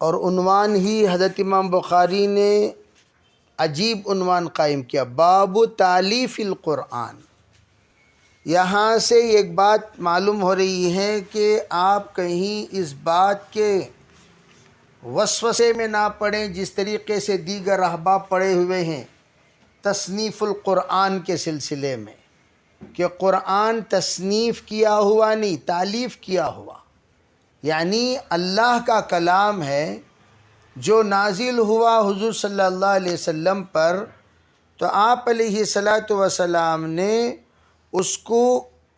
اور عنوان ہی حضرت امام بخاری نے عجیب عنوان قائم کیا، باب تالیف القرآن۔ یہاں سے ایک بات معلوم ہو رہی ہے کہ آپ کہیں اس بات کے وسوسے میں نہ پڑیں جس طریقے سے دیگر احباب پڑے ہوئے ہیں تصنیف القرآن کے سلسلے میں، کہ قرآن تصنیف کیا ہوا نہیں، تالیف کیا ہوا، یعنی اللہ کا کلام ہے جو نازل ہوا حضور صلی اللہ علیہ وسلم پر، تو آپ علیہ الصلاۃ والسلام نے اس کو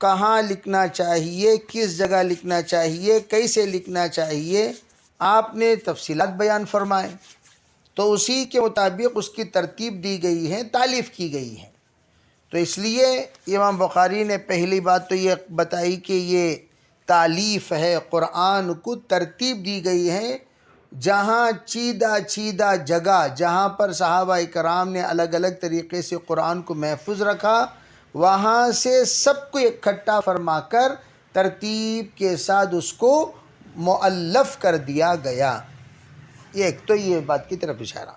کہاں لکھنا چاہیے، کس جگہ لکھنا چاہیے، کیسے لکھنا چاہیے، آپ نے تفصیلات بیان فرمائے، تو اسی کے مطابق اس کی ترتیب دی گئی ہے، تالیف کی گئی ہے۔ تو اس لیے امام بخاری نے پہلی بات تو یہ بتائی کہ یہ تالیف ہے، قرآن کو ترتیب دی گئی ہے، جہاں چیدہ جگہ جہاں پر صحابہ کرام نے الگ الگ طریقے سے قرآن کو محفوظ رکھا، وہاں سے سب کو اکٹھا فرما کر ترتیب کے ساتھ اس کو مؤلف کر دیا گیا۔ ایک تو یہ بات کی طرف اشارہ۔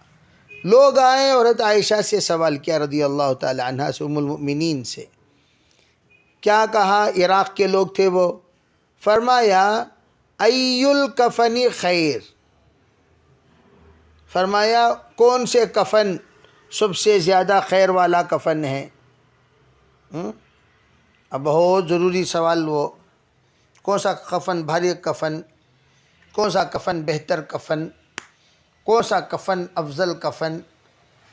لوگ آئے اور حضرت عائشہ سے سوال کیا رضی اللہ تعالی عنہ سے، ام المؤمنین سے، کیا کہا؟ عراق کے لوگ تھے وہ، فرمایا ای الکفن خیر، فرمایا کون سے کفن سب سے زیادہ خیر والا کفن ہے؟ اب بہت ضروری سوال، وہ کون سا کفن بھاری کفن، کون سا کفن بہتر کفن، کون سا کفن افضل کفن؟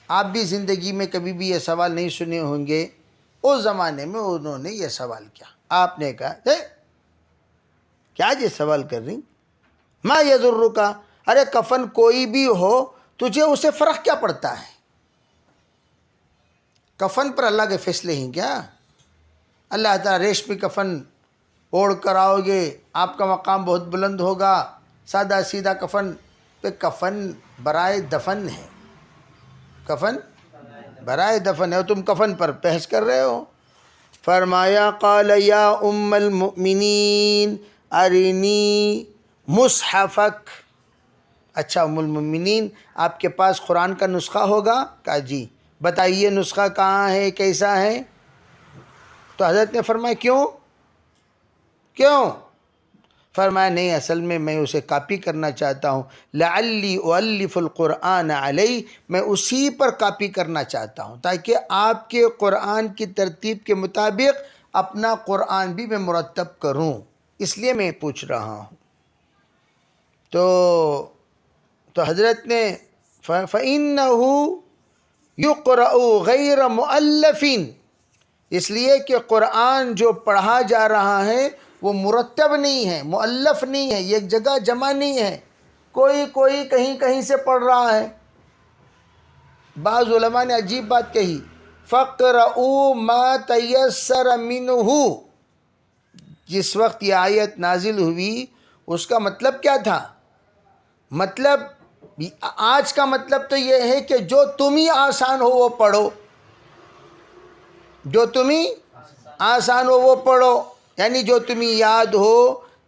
آپ بھی زندگی میں کبھی بھی یہ سوال نہیں سنے ہوں گے، اس زمانے میں انہوں نے یہ سوال کیا، آپ نے کہا کیا یہ سوال کر رہی؟ ما یضرک، ارے کفن کوئی بھی ہو تجھے اسے فرق کیا پڑتا ہے؟ کفن پر اللہ کے فیصلے ہیں کیا؟ اللہ تعالیٰ ریشمی کفن اوڑھ کر آؤ گے، آپ کا مقام بہت بلند ہوگا، سادہ سیدھا کفن پہ، کفن برائے دفن ہے، کفن برائے دفن ہے، تم کفن پر بحث کر رہے ہو۔ فرمایا قال یا ام المؤمنین ارنی مصحفک، اچھا ام المؤمنین آپ کے پاس قرآن کا نسخہ ہوگا؟ کہا جی، بتائیے نسخہ کہاں ہے، کیسا ہے؟ تو حضرت نے فرمایا کیوں؟ فرمایا نہیں، اصل میں اسے کاپی کرنا چاہتا ہوں، لعلی اؤلف القرآن علیہ، میں اسی پر کاپی کرنا چاہتا ہوں تاکہ آپ کے قرآن کی ترتیب کے مطابق اپنا قرآن بھی میں مرتب کروں، اس لیے میں پوچھ رہا ہوں۔ تو حضرت نے فَإِنَّهُ يُقْرَأُ غَيْرَ مُؤَلَّفٍ، اس لیے کہ قرآن جو پڑھا جا رہا ہے وہ مرتب نہیں ہے، مؤلف نہیں ہے، ایک جگہ جمع نہیں ہے، کوئی کہیں سے پڑھ رہا ہے۔ بعض علماء نے عجیب بات کہی، فَقْرَؤُوا مَا تَيَسَّرَ مِنْهُ، جس وقت یہ آیت نازل ہوئی اس کا مطلب کیا تھا؟ مطلب آج کا مطلب تو یہ ہے کہ جو تمہیں آسان ہو وہ پڑھو، جو تمہیں آسان ہو وہ پڑھو، یعنی جو تمہیں یاد ہو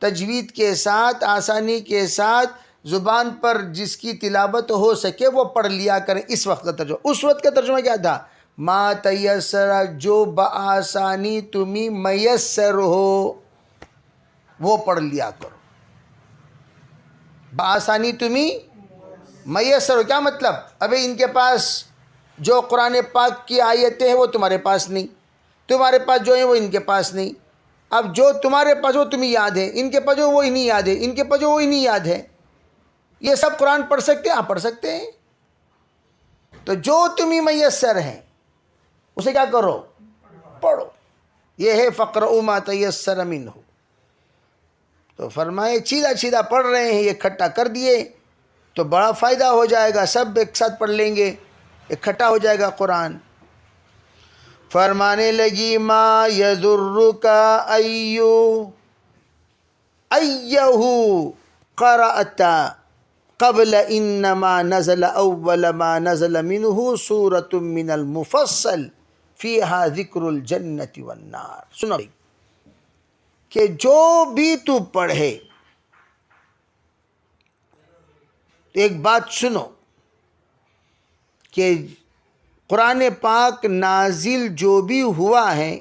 تجوید کے ساتھ، آسانی کے ساتھ، زبان پر جس کی تلاوت ہو سکے وہ پڑھ لیا کریں۔ اس وقت کا ترجمہ، اس وقت کا ترجمہ کیا تھا؟ ما تیسر، جو بآسانی تمہیں میسر ہو وہ پڑھ لیا کرو، بآسانی تمہیں میسر ہو۔ کیا مطلب؟ ابھی ان کے پاس جو قرآن پاک کی آیتیں ہیں وہ تمہارے پاس نہیں، تمہارے پاس جو ہیں وہ ان کے پاس نہیں، اب جو تمہارے پاس وہ تمہیں یاد ہے، ان کے پاس جو وہ انہیں یاد ہے، ان کے پاس جو وہ انہیں یاد ہے، یہ سب قرآن پڑھ سکتے ہیں؟ آپ پڑھ سکتے ہیں۔ تو جو تمہیں میسر ہیں اسے کیا کرو؟ پڑھو، یہ ہے فَقْرَؤُوا مَا تَيَسَّرَ مِنْهُ۔ تو فرمائے چیدہ پڑھ رہے ہیں، یہ اکٹھا کر دیے تو بڑا فائدہ ہو جائے گا، سب ایک ساتھ پڑھ لیں گے، اکٹھا ہو جائے گا قرآن۔ فرمانے لگی ما یضرک ایہ قرأت قبل انما نزل اول ما نزل منہ سورۃ من المفصل فیہا ذکر الجنت والنار۔ سنو کہ جو بھی تو پڑھے تو ایک بات سنو کہ قرآن پاک نازل جو بھی ہوا ہے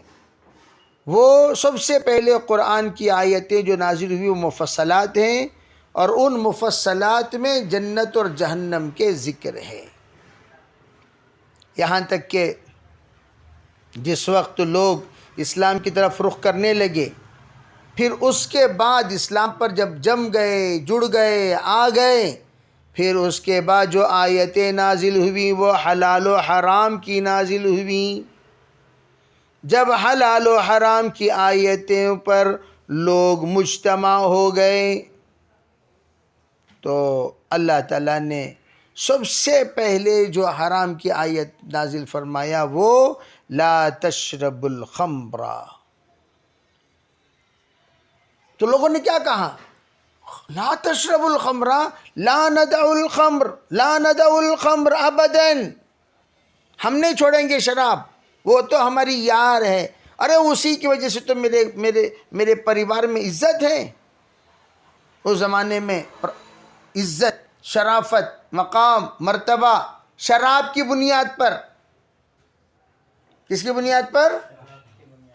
وہ سب سے پہلے قرآن کی آیتیں جو نازل ہوئی وہ مفصلات ہیں، اور ان مفصلات میں جنت اور جہنم کے ذکر ہے. یہاں تک کہ جس وقت لوگ اسلام کی طرف رخ کرنے لگے، پھر اس کے بعد اسلام پر جب جم گئے، جڑ گئے، آ گئے، پھر اس کے بعد جو آیتیں نازل ہوئی وہ حلال و حرام کی نازل ہوئی. جب حلال و حرام کی آیتوں پر لوگ مجتمع ہو گئے تو اللہ تعالیٰ نے سب سے پہلے جو حرام کی آیت نازل فرمایا وہ لا تشرب الخمر. تو لوگوں نے کیا کہا؟ لا تشرب الخمر، لا ندع الخمر، لا ندع الخمر ابدا، ہم نہیں چھوڑیں گے شراب، وہ تو ہماری یار ہے. ارے اسی کی وجہ سے تو میرے پریوار میں عزت ہے. اس زمانے میں عزت، شرافت، مقام، مرتبہ شراب کی بنیاد پر. کس کی بنیاد پر؟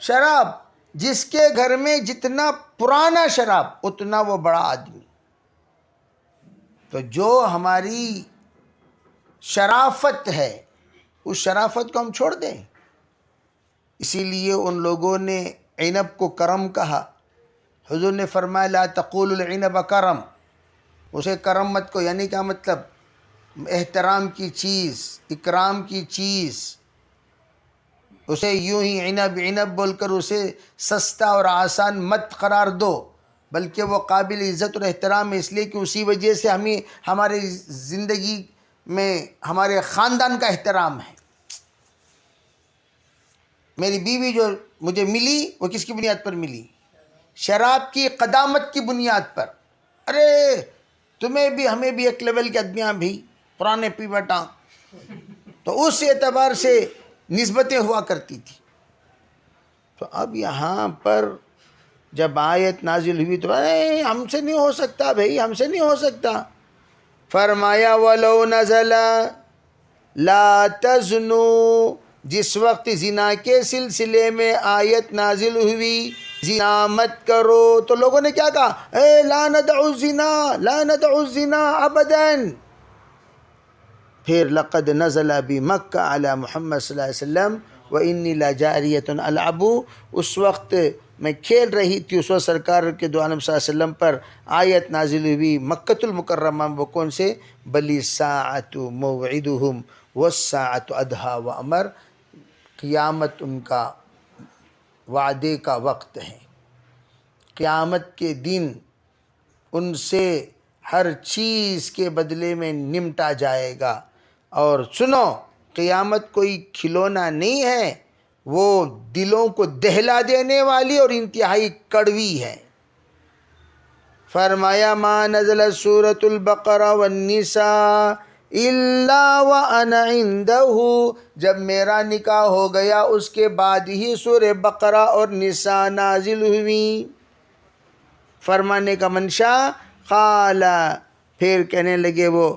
شراب. جس کے گھر میں جتنا پرانا شراب اتنا وہ بڑا آدمی. تو جو ہماری شرافت ہے اس شرافت کو ہم چھوڑ دیں؟ اسی لیے ان لوگوں نے عنب کو کرم کہا. حضور نے فرمایا لا تقول العنب کرم، اسے کرم مت کو، یعنی کیا مطلب؟ احترام کی چیز، اکرام کی چیز، اسے یوں ہی عنب عنب بول کر اسے سستا اور آسان مت قرار دو، بلکہ وہ قابل عزت اور احترام ہے، اس لیے کہ اسی وجہ سے ہمیں ہماری زندگی میں ہمارے خاندان کا احترام ہے. میری بیوی جو مجھے ملی وہ کس کی بنیاد پر ملی؟ شراب کی قدامت کی بنیاد پر. ارے تمہیں بھی ہمیں بھی ایک لیول کے آدمیاں بھی پرانے پی بٹا، تو اس اعتبار سے نسبتیں ہوا کرتی تھی. تو اب یہاں پر جب آیت نازل ہوئی تو ہم سے نہیں ہو سکتا بھائی، ہم سے نہیں ہو سکتا. فرمایا وَلَوْ نَزَلَ لَا تَزْنُوا، جس وقت زنا کے سلسلے میں آیت نازل ہوئی زنا مت کرو، تو لوگوں نے کیا کہا؟ لا ندع الزنا، لا ندع الزنا ابدا. پھر لقد نزل بمکہ علی محمد صلی اللہ علیہ وسلم وانی لجاریۃ العب، اس وقت میں کھیل رہی تھی، اس وقت سرکار کے دو عالم صلی اللہ علیہ وسلم پر آیت نازل ہوئی مکۃ المکرمہ. وہ کون سے؟ بل الساعۃ موعدہم والساعۃ ادہیٰ وامر، قیامت ان کا وعدے کا وقت ہے، قیامت کے دن ان سے ہر چیز کے بدلے میں نمٹا جائے گا. اور سنو، قیامت کوئی کھلونا نہیں ہے، وہ دلوں کو دہلا دینے والی اور انتہائی کڑوی ہے. فرمایا ما نزل سورة البقرہ والنساء الا وانا عنده، جب میرا نکاح ہو گیا اس کے بعد ہی سورہ بقرہ اور نساء نازل ہوئی. فرمانے کا منشا قال، پھر کہنے لگے وہ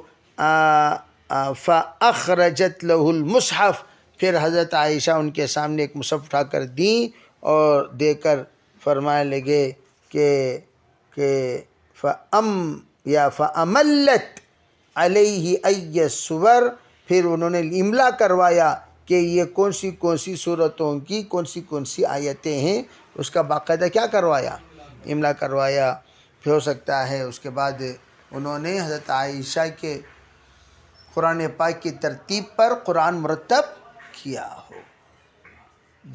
فاخرجت له المصحف، پھر حضرت عائشہ ان کے سامنے ایک مصحف اٹھا کر دیں اور دے کر فرمانے لگے کہ فَأَمَلَّتْ عَلَيْهِ أَيَّ السُّوَرْ، پھر انہوں نے املا کروایا کہ یہ کون سی صورتوں کی کون سی آیتیں ہیں، اس کا باقاعدہ کیا کروایا؟ املا کروایا. پھر ہو سکتا ہے اس کے بعد انہوں نے حضرت عائشہ کے قرآن پاک کی ترتیب پر قرآن مرتب کیا ہو.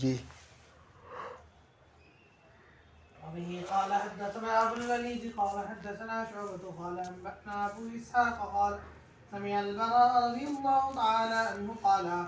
جی وبه قال حدثنا ابو الوليد قال حدثنا شعبة قال انبأنا ابو اسحاق قال سمع البراء رضي الله تعالى عنه قال